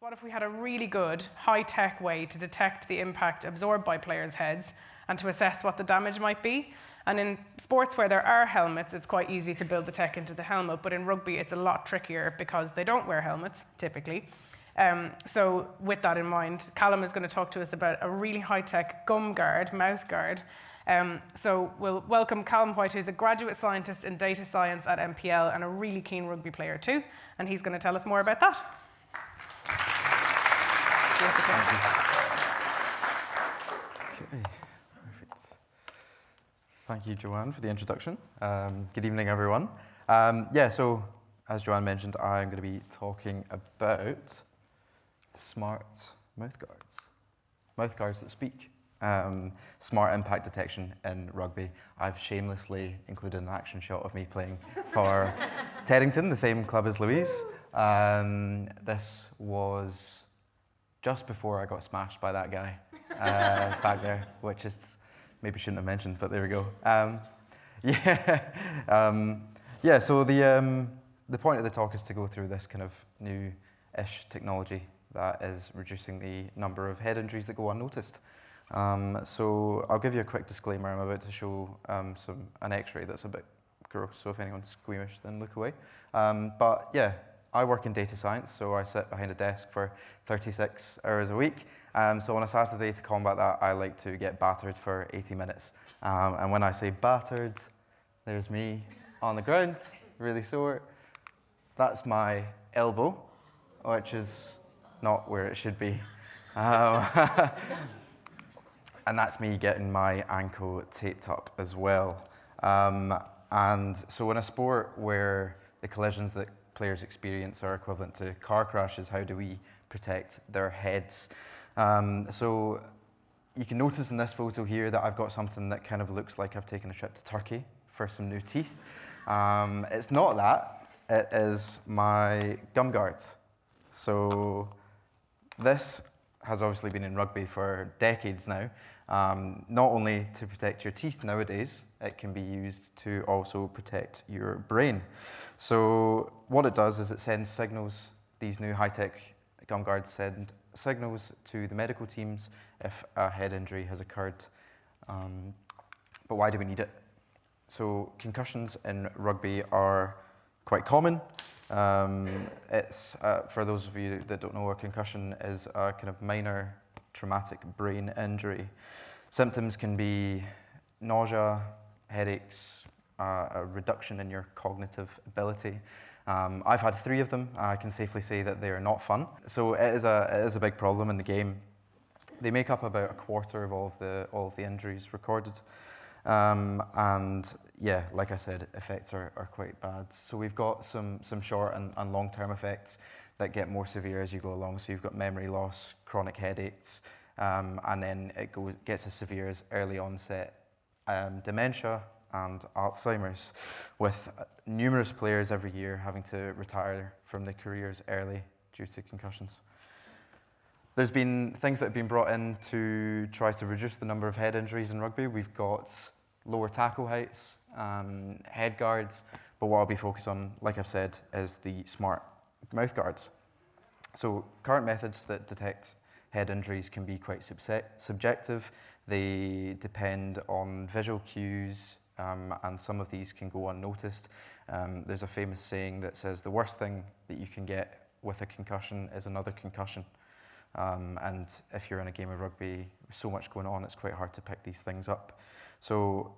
What if we had a really good, high-tech way to detect the impact absorbed by players' heads and to assess what the damage might be? And in sports where there are helmets, it's quite easy to build the tech into the helmet, but in rugby it's a lot trickier because they don't wear helmets, typically. So with that in mind, Callum is going to talk to us about a really high-tech gum guard, mouth guard. So we'll welcome Callum White, who's a graduate scientist in data science at MPL and a really keen rugby player too, and he's going to tell us more about that. Okay, perfect. Thank you, Joanne, for the introduction. Good evening, everyone. So as Joanne mentioned, I'm going to be talking about smart mouthguards that speak. Smart impact detection in rugby. I've shamelessly included an action shot of me playing for Teddington, the same club as Louise. This was just before I got smashed by that guy back there, which is maybe shouldn't have mentioned, but there we go. So the point of the talk is to go through this kind of new-ish technology that is reducing the number of head injuries that go unnoticed. So I'll give you a quick disclaimer. I'm about to show an X-ray that's a bit gross, so if anyone's squeamish, then look away. I work in data science, so I sit behind a desk for 36 hours a week. So on a Saturday, to combat that, I like to get battered for 80 minutes. And when I say battered, there's me on the ground, really sore. That's my elbow, which is not where it should be. And that's me getting my ankle taped up as well. And so in a sport where the collisions that players experience are equivalent to car crashes, how do we protect their heads? So you can notice in this photo here that I've got something that kind of looks like I've taken a trip to Turkey for some new teeth. It's not that, it is my gum guards. So this has obviously been in rugby for decades now. Not only to protect your teeth nowadays, it can be used to also protect your brain. So what it does is it sends signals, these new high-tech gum guards send signals to the medical teams if a head injury has occurred. But why do we need it? So concussions in rugby are quite common. It's for those of you that don't know, a concussion is a kind of minor traumatic brain injury. Symptoms can be nausea, headaches, a reduction in your cognitive ability. I've had 3 of them. I can safely say that they are not fun. So it is a big problem in the game. They make up about a quarter of all of the injuries recorded. Like I said, effects are quite bad. So we've got some short and long-term effects that get more severe as you go along. So you've got memory loss, chronic headaches, and then it gets as severe as early onset dementia and Alzheimer's, with numerous players every year having to retire from their careers early due to concussions. There's been things that have been brought in to try to reduce the number of head injuries in rugby. We've got lower tackle heights, head guards, but what I'll be focused on, like I've said, is the smart mouth guards. So current methods that detect head injuries can be quite subjective. They depend on visual cues, and some of these can go unnoticed. There's a famous saying that says the worst thing that you can get with a concussion is another concussion. And if you're in a game of rugby with so much going on, it's quite hard to pick these things up. So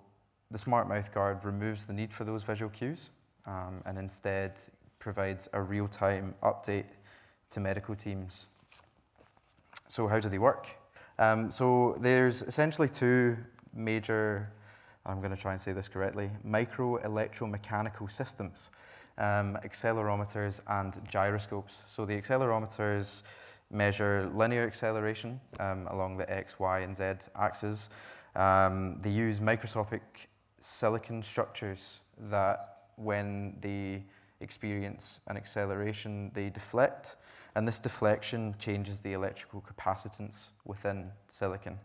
the smart mouth guard removes the need for those visual cues, and instead provides a real-time update to medical teams. So how do they work? So there's essentially 2 major, I'm going to try and say this correctly, micro-electromechanical systems, accelerometers and gyroscopes. So the accelerometers measure linear acceleration along the X, Y, and Z axes. They use microscopic silicon structures that, when they experience an acceleration, they deflect, and this deflection changes the electrical capacitance within silicon.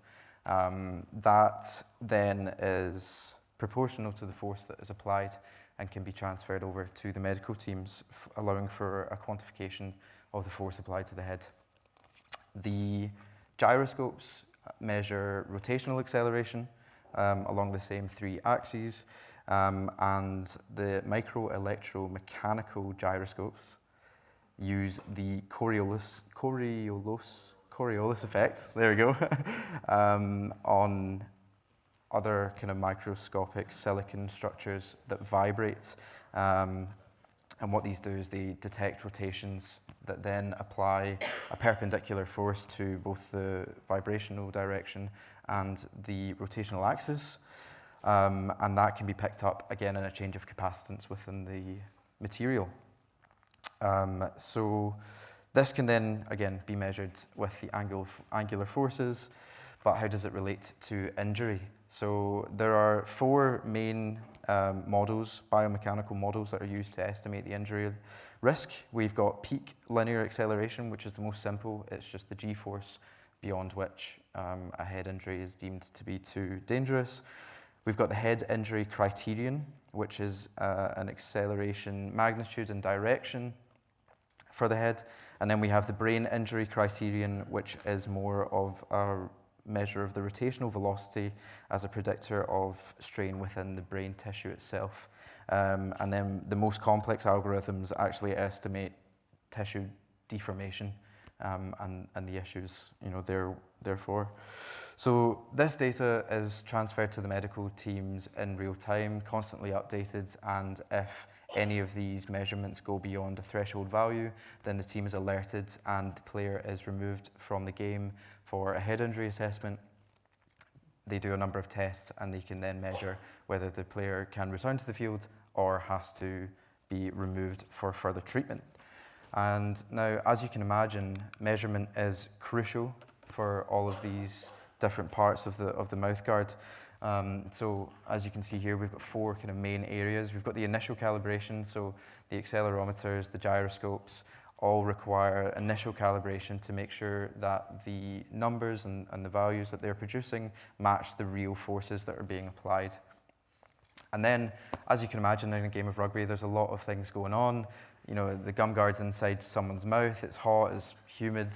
That then is proportional to the force that is applied and can be transferred over to the medical teams, allowing for a quantification of the force applied to the head. The gyroscopes measure rotational acceleration along the same 3 axes, and the micro-electromechanical gyroscopes use the Coriolis effect, there we go, on other kind of microscopic silicon structures that vibrate. And what these do is they detect rotations that then apply a perpendicular force to both the vibrational direction and the rotational axis. And that can be picked up again in a change of capacitance within the material. So this can then, again, be measured with the angular forces, but how does it relate to injury? So there are 4 main models, biomechanical models, that are used to estimate the injury risk. We've got peak linear acceleration, which is the most simple. It's just the g-force beyond which a head injury is deemed to be too dangerous. We've got the head injury criterion, which is an acceleration magnitude and direction for the head. And then we have the brain injury criterion, which is more of a measure of the rotational velocity as a predictor of strain within the brain tissue itself. And then the most complex algorithms actually estimate tissue deformation and the issues, therefore. So this data is transferred to the medical teams in real time, constantly updated, and if any of these measurements go beyond a threshold value, then the team is alerted and the player is removed from the game for a head injury assessment. They do a number of tests and they can then measure whether the player can return to the field or has to be removed for further treatment. And now, as you can imagine, measurement is crucial for all of these different parts of the mouthguard. So as you can see here, we've got 4 kind of main areas. We've got the initial calibration, so the accelerometers, the gyroscopes, all require initial calibration to make sure that the numbers and the values that they're producing match the real forces that are being applied. And then, as you can imagine, in a game of rugby, there's a lot of things going on. The gum guard's inside someone's mouth, it's hot, it's humid,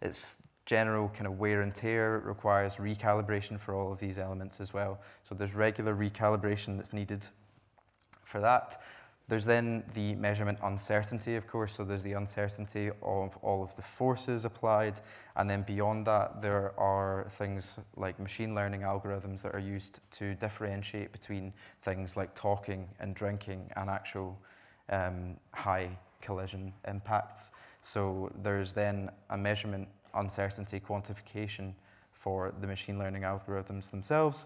it's general kind of wear and tear. It requires recalibration for all of these elements as well. So there's regular recalibration that's needed for that. There's then the measurement uncertainty, of course, so there's the uncertainty of all of the forces applied, and then beyond that, there are things like machine learning algorithms that are used to differentiate between things like talking and drinking and actual high collision impacts. So there's then a measurement uncertainty quantification for the machine learning algorithms themselves.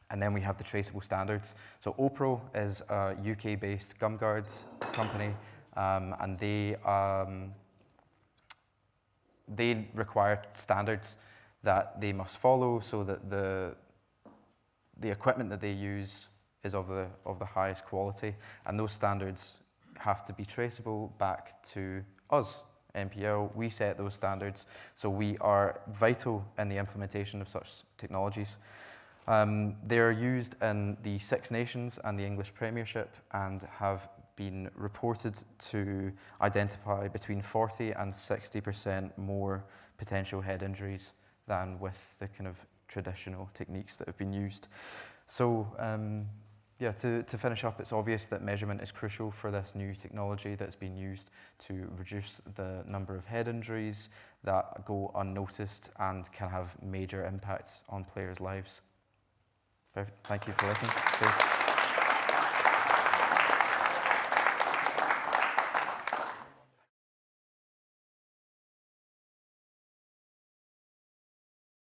And then we have the traceable standards. So OPRO is a UK-based gum guards company, and they require standards that they must follow so that the equipment that they use is of the highest quality, and those standards have to be traceable back to us. NPL, we set those standards, so we are vital in the implementation of such technologies. They are used in the Six Nations and the English Premiership and have been reported to identify between 40 and 60% more potential head injuries than with the kind of traditional techniques that have been used. So yeah, to finish up, it's obvious that measurement is crucial for this new technology that's been used to reduce the number of head injuries that go unnoticed and can have major impacts on players' lives. Perfect. Thank you for listening. Cheers.